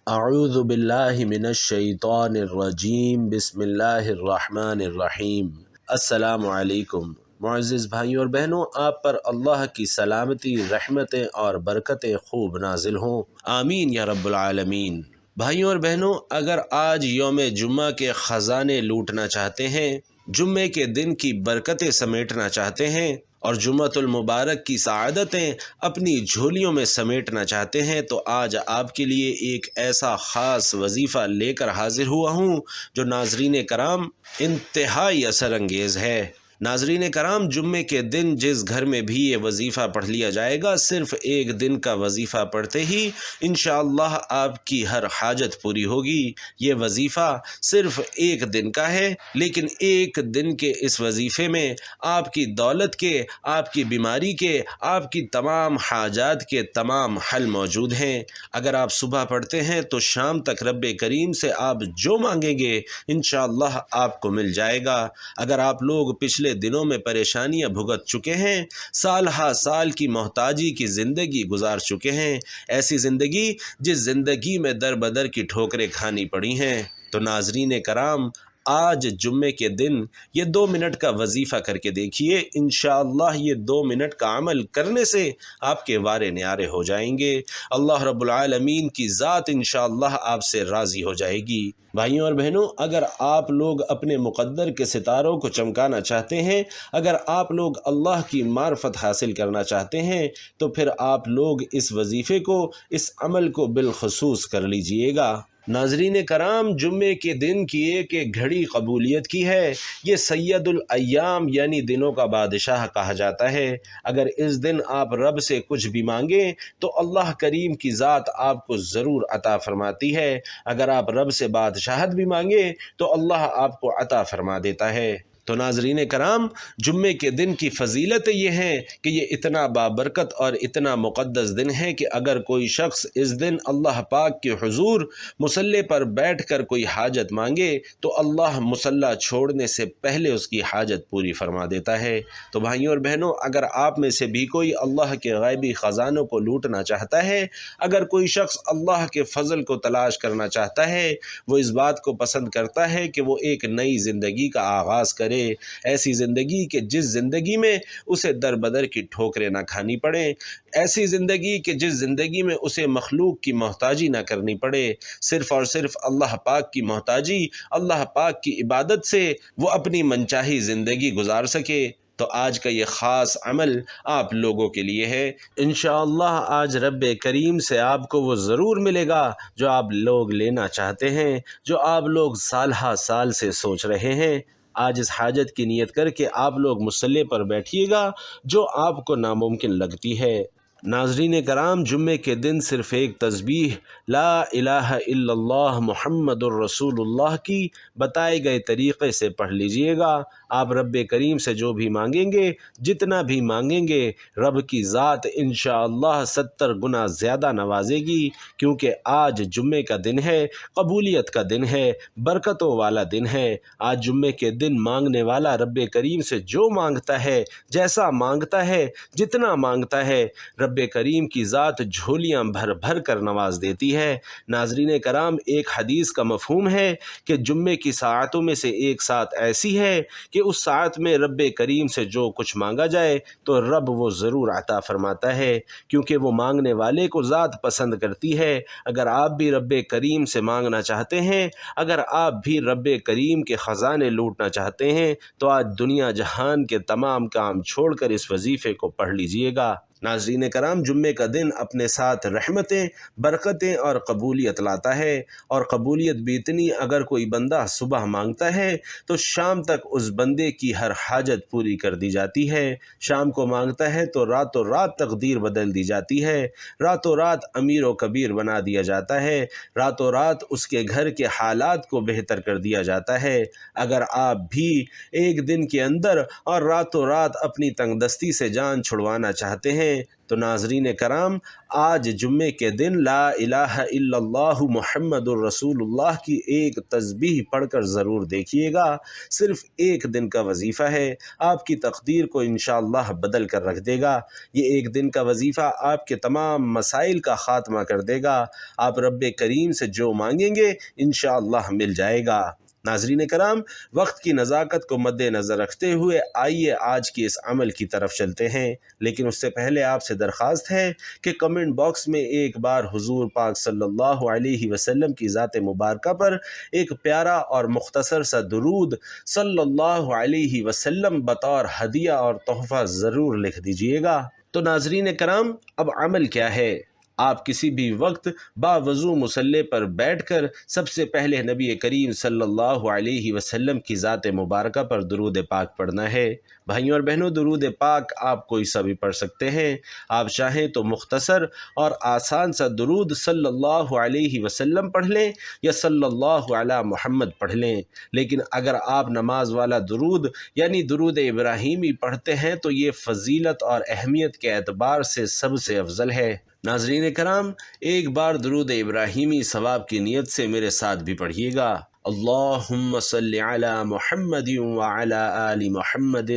اعوذ باللہ من الشیطان الرجیم بسم اللہ الرحمن الرحیم۔ السلام علیکم معزز بھائیوں اور بہنوں، آپ پر اللہ کی سلامتی، رحمتیں اور برکتیں خوب نازل ہوں، آمین یا رب العالمین۔ بھائیوں اور بہنوں، اگر آج یوم جمعہ کے خزانے لوٹنا چاہتے ہیں، جمعے کے دن کی برکتیں سمیٹنا چاہتے ہیں اور جمعۃ المبارک کی سعادتیں اپنی جھولیوں میں سمیٹنا چاہتے ہیں، تو آج آپ کے لیے ایک ایسا خاص وظیفہ لے کر حاضر ہوا ہوں جو ناظرین کرام انتہائی اثر انگیز ہے۔ ناظرین کرام، جمعے کے دن جس گھر میں بھی یہ وظیفہ پڑھ لیا جائے گا، صرف ایک دن کا وظیفہ پڑھتے ہی انشاءاللہ آپ کی ہر حاجت پوری ہوگی۔ یہ وظیفہ صرف ایک دن کا ہے، لیکن ایک دن کے اس وظیفے میں آپ کی دولت کے، آپ کی بیماری کے، آپ کی تمام حاجات کے تمام حل موجود ہیں۔ اگر آپ صبح پڑھتے ہیں تو شام تک رب کریم سے آپ جو مانگیں گے انشاءاللہ آپ کو مل جائے گا۔ اگر آپ لوگ پچھلے دنوں میں پریشانیاں بھگت چکے ہیں، سال ہا سال کی محتاجی کی زندگی گزار چکے ہیں، ایسی زندگی جس زندگی میں در بدر کی ٹھوکریں کھانی پڑی ہیں، تو ناظرین کرام آج جمعے کے دن یہ 2 منٹ کا وظیفہ کر کے دیکھیے۔ انشاءاللہ یہ 2 منٹ کا عمل کرنے سے آپ کے وارے نیارے ہو جائیں گے، اللہ رب العالمین کی ذات انشاءاللہ آپ سے راضی ہو جائے گی۔ بھائیوں اور بہنوں، اگر آپ لوگ اپنے مقدر کے ستاروں کو چمکانا چاہتے ہیں، اگر آپ لوگ اللہ کی معرفت حاصل کرنا چاہتے ہیں، تو پھر آپ لوگ اس وظیفے کو، اس عمل کو بالخصوص کر لیجئے گا۔ ناظرین کرام، جمعے کے دن کی ایک ایک گھڑی قبولیت کی ہے۔ یہ سید الایام یعنی دنوں کا بادشاہ کہا جاتا ہے۔ اگر اس دن آپ رب سے کچھ بھی مانگیں تو اللہ کریم کی ذات آپ کو ضرور عطا فرماتی ہے۔ اگر آپ رب سے بادشاہت بھی مانگیں تو اللہ آپ کو عطا فرما دیتا ہے۔ تو ناظرین کرام، جمعے کے دن کی فضیلت یہ ہے کہ یہ اتنا بابرکت اور اتنا مقدس دن ہے کہ اگر کوئی شخص اس دن اللہ پاک کے حضور مصلی پر بیٹھ کر کوئی حاجت مانگے تو اللہ مصلی چھوڑنے سے پہلے اس کی حاجت پوری فرما دیتا ہے۔ تو بھائیوں اور بہنوں، اگر آپ میں سے بھی کوئی اللہ کے غیبی خزانوں کو لوٹنا چاہتا ہے، اگر کوئی شخص اللہ کے فضل کو تلاش کرنا چاہتا ہے، وہ اس بات کو پسند کرتا ہے کہ وہ ایک نئی زندگی کا آغاز کرے، ایسی زندگی کہ جس زندگی میں اسے در بدر کی ٹھوکریں نہ کھانی پڑیں، ایسی زندگی کہ جس زندگی میں اسے مخلوق کی محتاجی نہ کرنی پڑے، صرف اور صرف اللہ پاک کی محتاجی، اللہ پاک کی عبادت سے وہ اپنی منچاہی زندگی گزار سکے، تو آج کا یہ خاص عمل آپ لوگوں کے لیے ہے۔ انشاءاللہ آج رب کریم سے آپ کو وہ ضرور ملے گا جو آپ لوگ لینا چاہتے ہیں، جو آپ لوگ سال ہا سال سے سوچ رہے ہیں۔ آج اس حاجت کی نیت کر کے آپ لوگ مصلی پر بیٹھیے گا جو آپ کو ناممکن لگتی ہے۔ ناظرین کرام، جمعے کے دن صرف ایک تسبیح لا الہ الا اللہ محمد الرسول اللہ کی بتائے گئے طریقے سے پڑھ لیجئے گا۔ آپ رب کریم سے جو بھی مانگیں گے، جتنا بھی مانگیں گے، رب کی ذات انشاءاللہ 70 گنا زیادہ نوازے گی، کیونکہ آج جمعے کا دن ہے، قبولیت کا دن ہے، برکتوں والا دن ہے۔ آج جمعے کے دن مانگنے والا رب کریم سے جو مانگتا ہے، جیسا مانگتا ہے، جتنا مانگتا ہے، رب کریم کی ذات جھولیاں بھر بھر کر نواز دیتی ہے۔ ناظرین کرام، ایک حدیث کا مفہوم ہے کہ جمعے کی ساعتوں میں سے ایک ساعت ایسی ہے کہ اس ساعت میں رب کریم سے جو کچھ مانگا جائے تو رب وہ ضرور عطا فرماتا ہے، کیونکہ وہ مانگنے والے کو ذات پسند کرتی ہے۔ اگر آپ بھی رب کریم سے مانگنا چاہتے ہیں، اگر آپ بھی رب کریم کے خزانے لوٹنا چاہتے ہیں، تو آج دنیا جہان کے تمام کام چھوڑ کر اس وظیفے کو پڑھ لیجئے گا۔ ناظرین کرام، جمعے کا دن اپنے ساتھ رحمتیں، برکتیں اور قبولیت لاتا ہے، اور قبولیت بھی اتنی، اگر کوئی بندہ صبح مانگتا ہے تو شام تک اس بندے کی ہر حاجت پوری کر دی جاتی ہے۔ شام کو مانگتا ہے تو راتوں رات تقدیر بدل دی جاتی ہے، راتوں رات امیر و کبیر بنا دیا جاتا ہے، راتوں رات اس کے گھر کے حالات کو بہتر کر دیا جاتا ہے۔ اگر آپ بھی ایک دن کے اندر اور راتوں رات اپنی تنگ دستی سے جان چھڑوانا چاہتے ہیں ہیں۔ تو ناظرین کرام، آج جمعے کے دن لا الہ الا اللہ محمد الرسول اللہ کی ایک تسبیح پڑھ کر ضرور دیکھیے گا۔ صرف ایک دن کا وظیفہ ہے، آپ کی تقدیر کو انشاءاللہ بدل کر رکھ دے گا۔ یہ ایک دن کا وظیفہ آپ کے تمام مسائل کا خاتمہ کر دے گا۔ آپ رب کریم سے جو مانگیں گے انشاءاللہ مل جائے گا۔ ناظرین کرام، وقت کی نزاکت کو مد نظر رکھتے ہوئے آئیے آج کی اس عمل کی طرف چلتے ہیں، لیکن اس سے پہلے آپ سے درخواست ہے کہ کمنٹ باکس میں ایک بار حضور پاک صلی اللہ علیہ وسلم کی ذات مبارکہ پر ایک پیارا اور مختصر سا درود صلی اللہ علیہ وسلم بطور ہدیہ اور تحفہ ضرور لکھ دیجئے گا۔ تو ناظرین کرام، اب عمل کیا ہے؟ آپ کسی بھی وقت باوضو مصلی پر بیٹھ کر سب سے پہلے نبی کریم صلی اللہ علیہ وسلم کی ذات مبارکہ پر درود پاک پڑھنا ہے۔ بھائیوں اور بہنوں، درود پاک آپ کوئی سا بھی پڑھ سکتے ہیں۔ آپ چاہیں تو مختصر اور آسان سا درود صلی اللہ علیہ وسلم پڑھ لیں یا صلی اللہ علی محمد پڑھ لیں، لیکن اگر آپ نماز والا درود یعنی درود ابراہیمی پڑھتے ہیں تو یہ فضیلت اور اہمیت کے اعتبار سے سب سے افضل ہے۔ ناظرین کرام، ایک بار درود ابراہیمی ثواب کی نیت سے میرے ساتھ بھی پڑھیے گا۔ اللہم صلی علی محمد وعلی آل محمد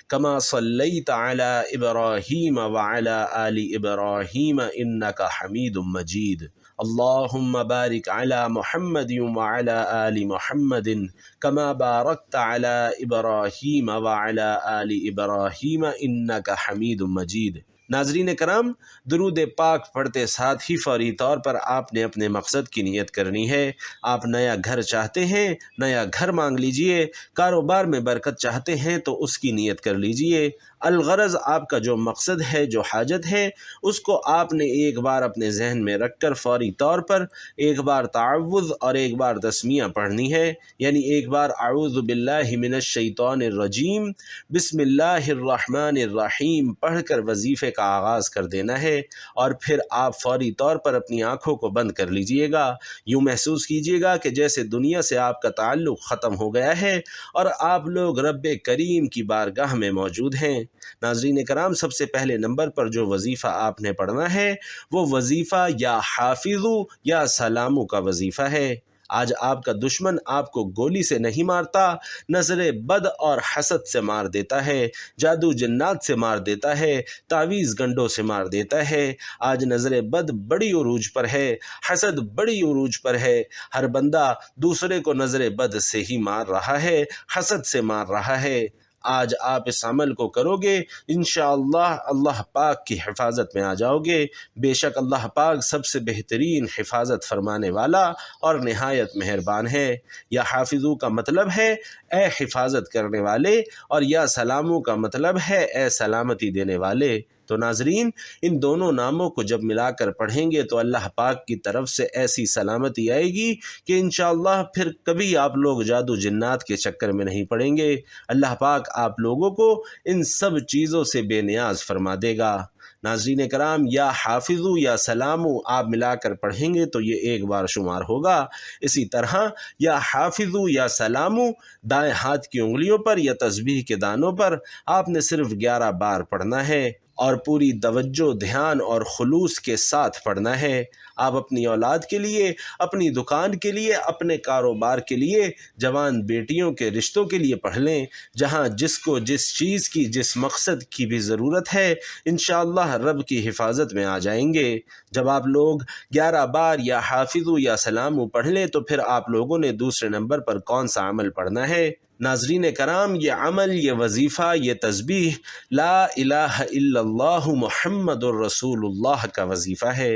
کما صلیت علی ابراہیم وعلی آل ابراہیم انکا حمید مجید۔ اللہم بارک علی محمد وعلی آل محمد کما بارکت علی ابراہیم وعلی آل ابراہیم انکا حمید مجید۔ ناظرین کرام، درود پاک پڑھتے ساتھ ہی فوری طور پر آپ نے اپنے مقصد کی نیت کرنی ہے۔ آپ نیا گھر چاہتے ہیں، نیا گھر مانگ لیجئے۔ کاروبار میں برکت چاہتے ہیں تو اس کی نیت کر لیجئے۔ الغرض آپ کا جو مقصد ہے، جو حاجت ہے، اس کو آپ نے ایک بار اپنے ذہن میں رکھ کر فوری طور پر ایک بار تعوذ اور ایک بار تسمیہ پڑھنی ہے، یعنی ایک بار اعوذ باللہ من الشیطان الرجیم بسم اللہ الرحمن الرحیم پڑھ کر وظیفے کا آغاز کر دینا ہے، اور پھر آپ فوری طور پر اپنی آنکھوں کو بند کر لیجئے گا۔ یوں محسوس کیجئے گا کہ جیسے دنیا سے آپ کا تعلق ختم ہو گیا ہے اور آپ لوگ رب کریم کی بارگاہ میں موجود ہیں۔ ناظرین کرام، سب سے پہلے نمبر پر جو وظیفہ آپ نے پڑھنا ہے وہ وظیفہ یا حافظو یا سلامو کا وظیفہ ہے۔ آج آپ کا دشمن آپ کو گولی سے نہیں مارتا، نظر بد اور حسد سے مار دیتا ہے، جادو جنات سے مار دیتا ہے، تعویذ گنڈوں سے مار دیتا ہے۔ آج نظر بد بڑی عروج پر ہے، حسد بڑی عروج پر ہے۔ ہر بندہ دوسرے کو نظر بد سے ہی مار رہا ہے، حسد سے مار رہا ہے۔ آج آپ اس عمل کو کرو گے، انشاءاللہ اللہ پاک کی حفاظت میں آ جاؤ گے۔ بے شک اللہ پاک سب سے بہترین حفاظت فرمانے والا اور نہایت مہربان ہے۔ یا حافظو کا مطلب ہے اے حفاظت کرنے والے، اور یا سلامو کا مطلب ہے اے سلامتی دینے والے۔ تو ناظرین، ان دونوں ناموں کو جب ملا کر پڑھیں گے تو اللہ پاک کی طرف سے ایسی سلامتی آئے گی کہ انشاءاللہ پھر کبھی آپ لوگ جادو جنات کے چکر میں نہیں پڑیں گے۔ اللہ پاک آپ لوگوں کو ان سب چیزوں سے بے نیاز فرما دے گا۔ ناظرین کرام، یا حافظو یا سلامو آپ ملا کر پڑھیں گے تو یہ ایک بار شمار ہوگا۔ اسی طرح یا حافظو یا سلامو دائیں ہاتھ کی انگلیوں پر یا تسبیح کے دانوں پر آپ نے صرف 11 بار پڑھنا ہے، اور پوری توجہ، دھیان اور خلوص کے ساتھ پڑھنا ہے۔ آپ اپنی اولاد کے لیے، اپنی دکان کے لیے، اپنے کاروبار کے لیے، جوان بیٹیوں کے رشتوں کے لیے پڑھ لیں۔ جہاں جس کو جس چیز کی، جس مقصد کی بھی ضرورت ہے، انشاءاللہ رب کی حفاظت میں آ جائیں گے۔ جب آپ لوگ 11 بار یا حافظو یا سلامو پڑھ لیں تو پھر آپ لوگوں نے دوسرے نمبر پر کون سا عمل پڑھنا ہے؟ ناظرین کرام، یہ عمل، یہ وظیفہ، یہ تسبیح لا الہ الا اللہ محمد الرسول اللہ کا وظیفہ ہے۔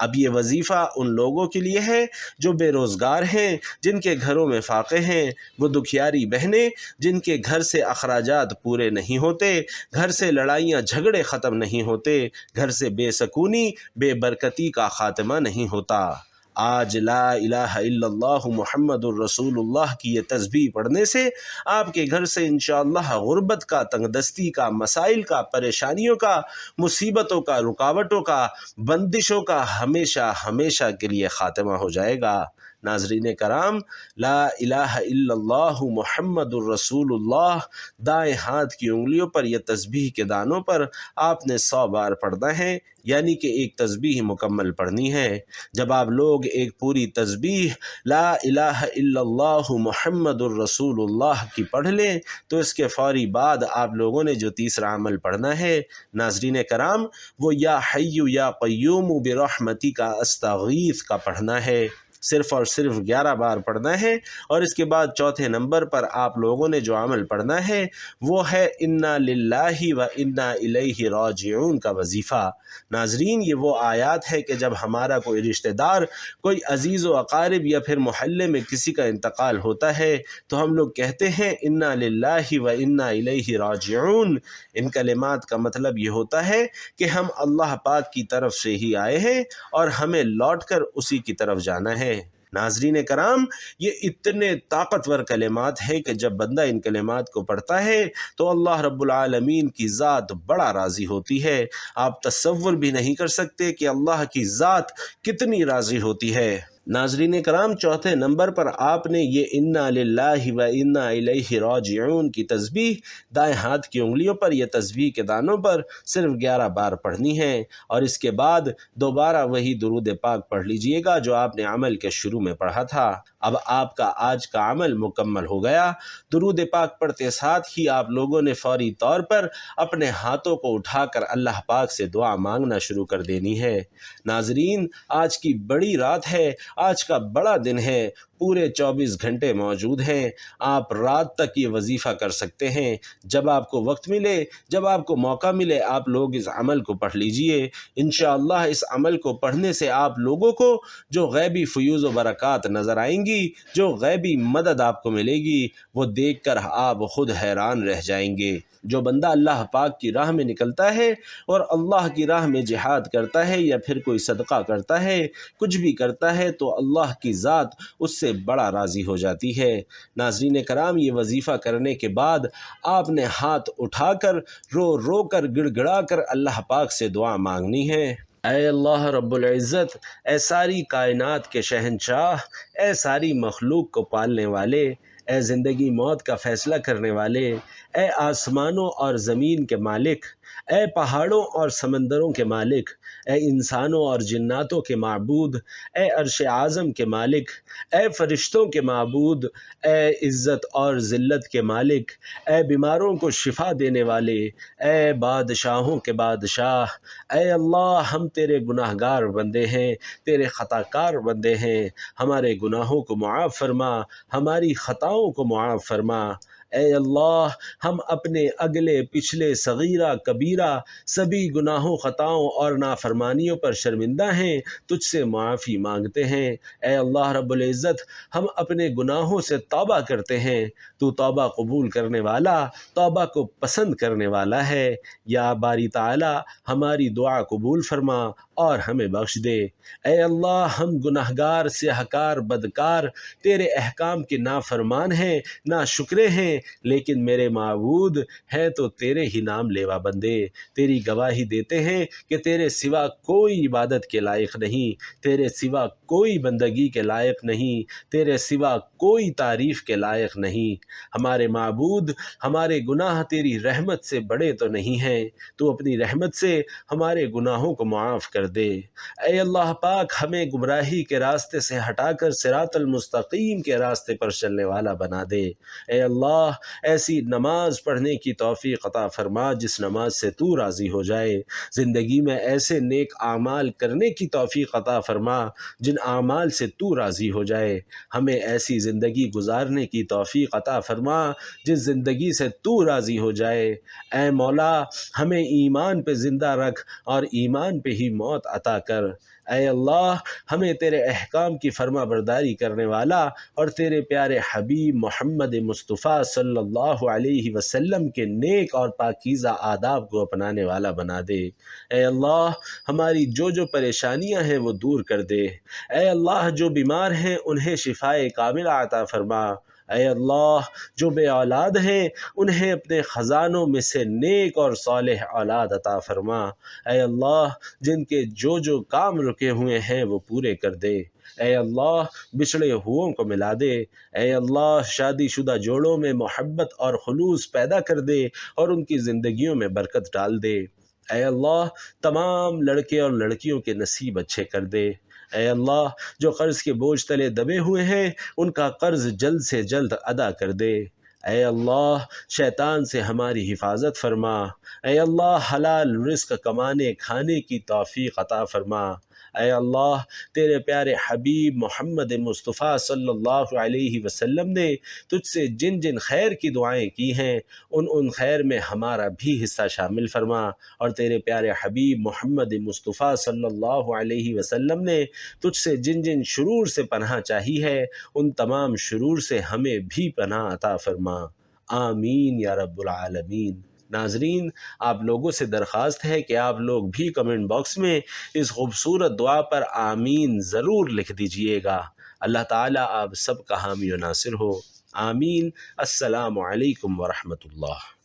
اب یہ وظیفہ ان لوگوں کے لیے ہے جو بے روزگار ہیں، جن کے گھروں میں فاقے ہیں، وہ دکھیاری بہنیں جن کے گھر سے اخراجات پورے نہیں ہوتے، گھر سے لڑائیاں جھگڑے ختم نہیں ہوتے، گھر سے بے سکونی، بے برکتی کا خاتمہ نہیں ہوتا۔ آج لا الہ الا اللہ محمد الرسول اللہ کی یہ تسبیح پڑھنے سے آپ کے گھر سے انشاءاللہ غربت کا، تنگ دستی کا، مسائل کا، پریشانیوں کا، مصیبتوں کا، رکاوٹوں کا، بندشوں کا ہمیشہ ہمیشہ کے لیے خاتمہ ہو جائے گا۔ ناظرین کرام، لا الہ الا اللہ محمد الرسول اللہ دائیں ہاتھ کی انگلیوں پر یہ تسبیح کے دانوں پر آپ نے 100 بار پڑھنا ہے، یعنی کہ ایک تسبیح مکمل پڑھنی ہے۔ جب آپ لوگ ایک پوری تسبیح لا الہ الا اللہ محمد الرسول اللہ کی پڑھ لیں تو اس کے فوری بعد آپ لوگوں نے جو تیسرا عمل پڑھنا ہے ناظرین کرام، وہ یا حی یا قیوم برحمتی کا استغیث کا پڑھنا ہے۔ صرف اور صرف 11 بار پڑھنا ہے، اور اس کے بعد چوتھے نمبر پر آپ لوگوں نے جو عمل پڑھنا ہے وہ ہے انا للہ و انا الیہ راجعون کا وظیفہ۔ ناظرین، یہ وہ آیات ہے کہ جب ہمارا کوئی رشتہ دار، کوئی عزیز و اقارب یا پھر محلے میں کسی کا انتقال ہوتا ہے تو ہم لوگ کہتے ہیں انا للہ و انا الیہ راجعون۔ ان کلمات کا مطلب یہ ہوتا ہے کہ ہم اللہ پاک کی طرف سے ہی آئے ہیں اور ہمیں لوٹ کر اسی کی طرف جانا ہے۔ ناظرین کرام، یہ اتنے طاقتور کلمات ہیں کہ جب بندہ ان کلمات کو پڑھتا ہے تو اللہ رب العالمین کی ذات بڑا راضی ہوتی ہے۔ آپ تصور بھی نہیں کر سکتے کہ اللہ کی ذات کتنی راضی ہوتی ہے۔ ناظرین کرام، چوتھے نمبر پر آپ نے یہ انا للہ و انا الیہ راجعون کی تسبیح دائیں ہاتھ کی انگلیوں پر، یہ تسبیح کے دانوں پر صرف 11 بار پڑھنی ہے، اور اس کے بعد دوبارہ وہی درود پاک پڑھ لیجئے گا جو آپ نے عمل کے شروع میں پڑھا تھا۔ اب آپ کا آج کا عمل مکمل ہو گیا۔ درود پاک پڑھتے ساتھ ہی آپ لوگوں نے فوری طور پر اپنے ہاتھوں کو اٹھا کر اللہ پاک سے دعا مانگنا شروع کر دینی ہے۔ ناظرین، آج کی بڑی رات ہے، آج کا بڑا دن ہے، پورے 24 گھنٹے موجود ہیں۔ آپ رات تک یہ وظیفہ کر سکتے ہیں۔ جب آپ کو وقت ملے، جب آپ کو موقع ملے، آپ لوگ اس عمل کو پڑھ لیجئے۔ انشاءاللہ اس عمل کو پڑھنے سے آپ لوگوں کو جو غیبی فیوز و برکات نظر آئیں گی، جو غیبی مدد آپ کو ملے گی، وہ دیکھ کر آپ خود حیران رہ جائیں گے۔ جو بندہ اللہ پاک کی راہ میں نکلتا ہے اور اللہ کی راہ میں جہاد کرتا ہے یا پھر کوئی صدقہ کرتا ہے، کچھ بھی کرتا ہے، تو اللہ کی ذات اس سے بڑا راضی ہو جاتی ہے۔ ناظرین کرام، یہ وظیفہ کرنے کے بعد آپ نے ہاتھ اٹھا کر رو رو کر گڑ گڑا کر اللہ پاک سے دعا مانگنی ہے۔ اے اللہ رب العزت، اے ساری کائنات کے شہنشاہ، اے ساری مخلوق کو پالنے والے، اے زندگی موت کا فیصلہ کرنے والے، اے آسمانوں اور زمین کے مالک، اے پہاڑوں اور سمندروں کے مالک، اے انسانوں اور جناتوں کے معبود، اے عرش اعظم کے مالک، اے فرشتوں کے معبود، اے عزت اور ذلت کے مالک، اے بیماروں کو شفا دینے والے، اے بادشاہوں کے بادشاہ، اے اللہ، ہم تیرے گناہ گار بندے ہیں، تیرے خطا کار بندے ہیں، ہمارے گناہوں کو معاف فرما، ہماری خطاؤں کو معاف فرما۔ اے اللہ، ہم اپنے اگلے پچھلے صغیرہ کبیرہ سبھی گناہوں، خطاؤں اور نافرمانیوں پر شرمندہ ہیں، تجھ سے معافی مانگتے ہیں۔ اے اللہ رب العزت، ہم اپنے گناہوں سے توبہ کرتے ہیں، تو توبہ قبول کرنے والا، توبہ کو پسند کرنے والا ہے۔ یا باری تعالی، ہماری دعا قبول فرما اور ہمیں بخش دے۔ اے اللہ، ہم گناہگار، سیاہکار، بدکار، تیرے احکام کے نافرمان ہیں، ناشکرے ہیں، لیکن میرے معبود ہیں تو تیرے ہی نام لیوا بندے، تیری گواہی دیتے ہیں کہ تیرے سوا کوئی عبادت کے لائق نہیں، تیرے سوا کوئی بندگی کے لائق نہیں، تیرے سوا کوئی تعریف کے لائق نہیں۔ ہمارے معبود، ہمارے گناہ تیری رحمت سے بڑے تو نہیں ہیں، تو اپنی رحمت سے ہمارے گناہوں کو معاف کر دے۔ اے اللہ پاک، ہمیں گمراہی کے راستے سے ہٹا کر صراط المستقیم کے راستے پر چلنے والا بنا دے۔ اے اللہ، ایسی نماز پڑھنے کی توفیق عطا فرما جس نماز سے تو راضی ہو جائے۔ زندگی میں ایسے نیک اعمال کرنے کی توفیق عطا فرما جن اعمال سے تو راضی ہو جائے۔ ہمیں ایسی زندگی گزارنے کی توفیق عطا فرما جس زندگی سے تو راضی ہو جائے۔ اے مولا، ہمیں ایمان پہ زندہ رکھ اور ایمان پہ ہی موت عطا کر۔ اے اللہ ہمیں تیرے احکام کی فرما برداری کرنے والا اور تیرے پیارے حبیب محمد مصطفیٰ صلی اللہ علیہ وسلم کے نیک اور پاکیزہ آداب کو اپنانے والا بنا دے۔ اے اللہ ہماری جو پریشانیاں ہیں وہ دور کر دے۔ اے اللہ جو بیمار ہیں انہیں شفائے کاملہ عطا فرما۔ اے اللہ جو بے اولاد ہیں انہیں اپنے خزانوں میں سے نیک اور صالح اولاد عطا فرما۔ اے اللہ جن کے جو کام رکے ہوئے ہیں وہ پورے کر دے۔ اے اللہ بچھڑے ہوئوں کو ملا دے۔ اے اللہ شادی شدہ جوڑوں میں محبت اور خلوص پیدا کر دے اور ان کی زندگیوں میں برکت ڈال دے۔ اے اللہ تمام لڑکے اور لڑکیوں کے نصیب اچھے کر دے۔ اے اللہ جو قرض کے بوجھ تلے دبے ہوئے ہیں ان کا قرض جلد سے جلد ادا کر دے۔ اے اللہ شیطان سے ہماری حفاظت فرما۔ اے اللہ حلال رزق کمانے کھانے کی توفیق عطا فرما۔ اے اللہ تیرے پیارے حبیب محمد مصطفیٰ صلی اللہ علیہ وسلم نے تجھ سے جن خیر کی دعائیں کی ہیں ان خیر میں ہمارا بھی حصہ شامل فرما، اور تیرے پیارے حبیب محمد مصطفیٰ صلی اللہ علیہ وسلم نے تجھ سے جن شرور سے پناہ چاہی ہے ان تمام شرور سے ہمیں بھی پناہ عطا فرما۔ آمین یا رب العالمین۔ ناظرین آپ لوگوں سے درخواست ہے کہ آپ لوگ بھی کمنٹ باکس میں اس خوبصورت دعا پر آمین ضرور لکھ دیجئے گا۔ اللہ تعالیٰ آپ سب کا حامی و ناصر ہو۔ آمین۔ السلام علیکم ورحمۃ اللہ۔